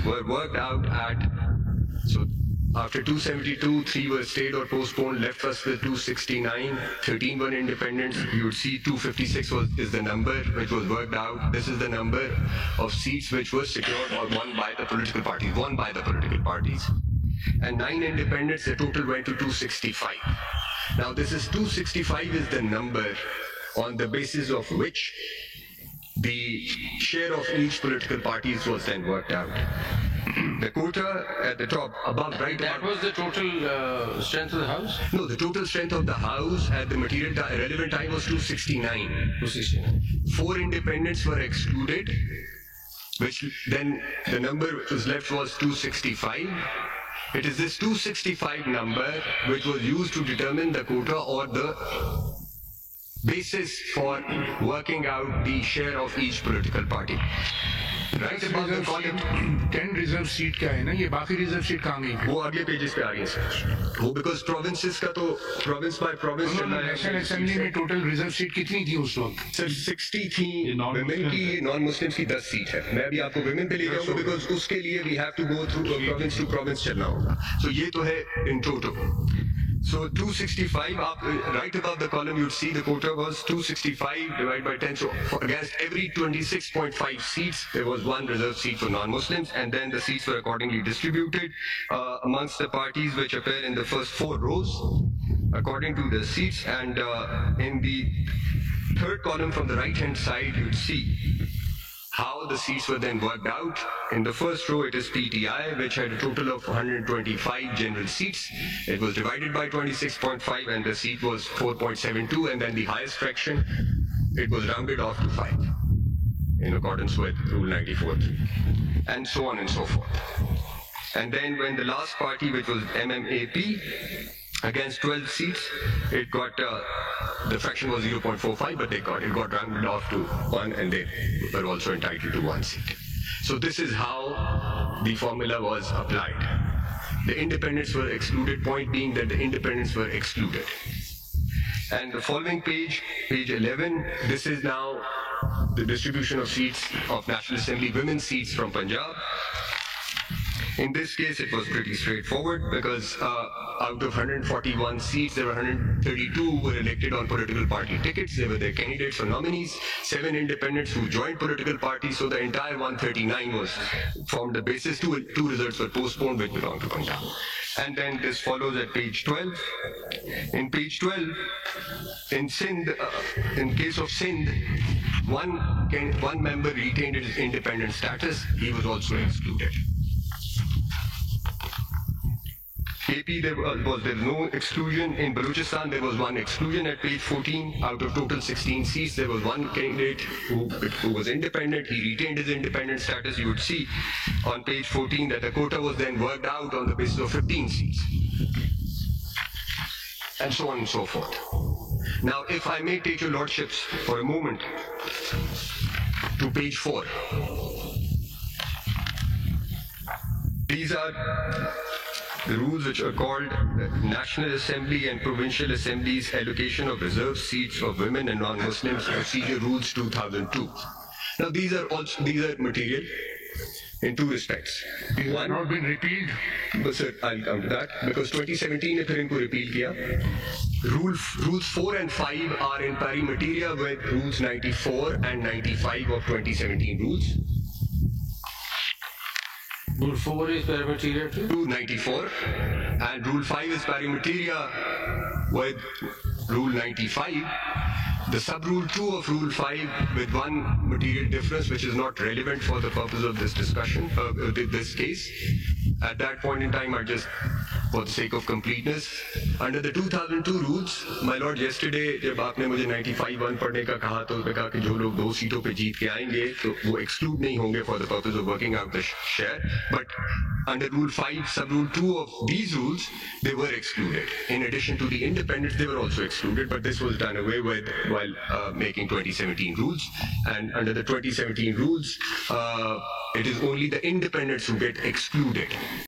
were worked out at, so after 272, 3 were stayed or postponed, left us with 269, 13 were independents. You would see 256 is the number which was worked out. This is the number of seats which were secured or won by the political parties. And 9 independents, the total went to 265. Now this is 265 is the number on the basis of which the share of each political parties was then worked out. The quota at the top, above, right? That was the total strength of the House? No, the total strength of the House at the relevant time was 269. 269. 4 independents were excluded, which then the number which was left was 265. It is this 265 number which was used to determine the quota or the basis for working out the share of each political party. Right above the column 10 reserve seat क्या है ना, ये बाकी reserve seat कहाँ गई? वो अगले pages पे आ रही है सर. वो because provinces का तो province by province चलना है. National Assembly में total reserve seat कितनी थी उस वक्त? सर 60 थी women की, non-Muslims की 10 सीट है. मैं अभी आपको women पे ले जाऊँगा because उसके लिए we have to go through province to province चलना होगा. So ये तो है in total. So 265, right above the column you'd see the quota was 265 divided by 10. So against every 26.5 seats, there was 1 reserved seat for non-Muslims, and then the seats were accordingly distributed amongst the parties which appear in the first 4 rows according to the seats. And in the third column from the right-hand side, you'd see how the seats were then worked out. In the first row, it is PTI, which had a total of 125 general seats. It was divided by 26.5, and the seat was 4.72, and then the highest fraction, it was rounded off to 5, in accordance with Rule 94, and so on and so forth. And then when the last party, which was MMAP, against 12 seats, it got, the fraction was 0.45, but it got rounded off to 1, and they were also entitled to 1 seat. So this is how the formula was applied. The independents were excluded, point being that the independents were excluded. And the following page, page 11, this is now the distribution of seats of National Assembly, women's seats from Punjab. In this case, it was pretty straightforward because out of 141 seats, there were 132 who were elected on political party tickets. They were their candidates or nominees. 7 independents who joined political parties. So the entire 139 was formed the basis. Two results were postponed, which belonged to Punjab. And then this follows at page 12. In page 12, in Sindh, in case of Sindh, one member retained his independent status. He was also excluded. AP, there was no exclusion. In Balochistan, there was 1 exclusion at page 14. Out of total 16 seats, there was 1 candidate who was independent. He retained his independent status. You would see on page 14 that the quota was then worked out on the basis of 15 seats. And so on and so forth. Now, if I may take your lordships for a moment to page 4. These are the rules which are called the National Assembly and Provincial Assemblies Allocation of Reserved Seats of Women and Non-Muslims Procedure Rules 2002. Now these are material in 2 respects. These have not been repealed. But sir, I'll come to that because 2017 ने फिर इनको repeal किया. Rules 4 and 5 are in pari materia with Rules 94 and 95 of 2017 rules. Rule 4 is pari materia too? 294, and Rule 5 is pari materia with Rule 95. The sub-rule 2 of Rule 5 with 1 material difference which is not relevant for the purpose of this discussion, this case. At that point in time, I just, for the sake of completeness, under the 2002 rules, my lord, yesterday जब आपने मुझे 95-1 पढ़ने का कहा तो उसने कहा कि जो लोग 2 सीटों पे जीत के आएंगे तो वो exclude नहीं होंगे for the purpose of working out the share. But under Rule 5, sub-rule 2 of these rules, they were excluded. In addition to the independents, they were also excluded, but this was done away with while making 2017 rules. And under the 2017 rules, it is only the independents who get excluded.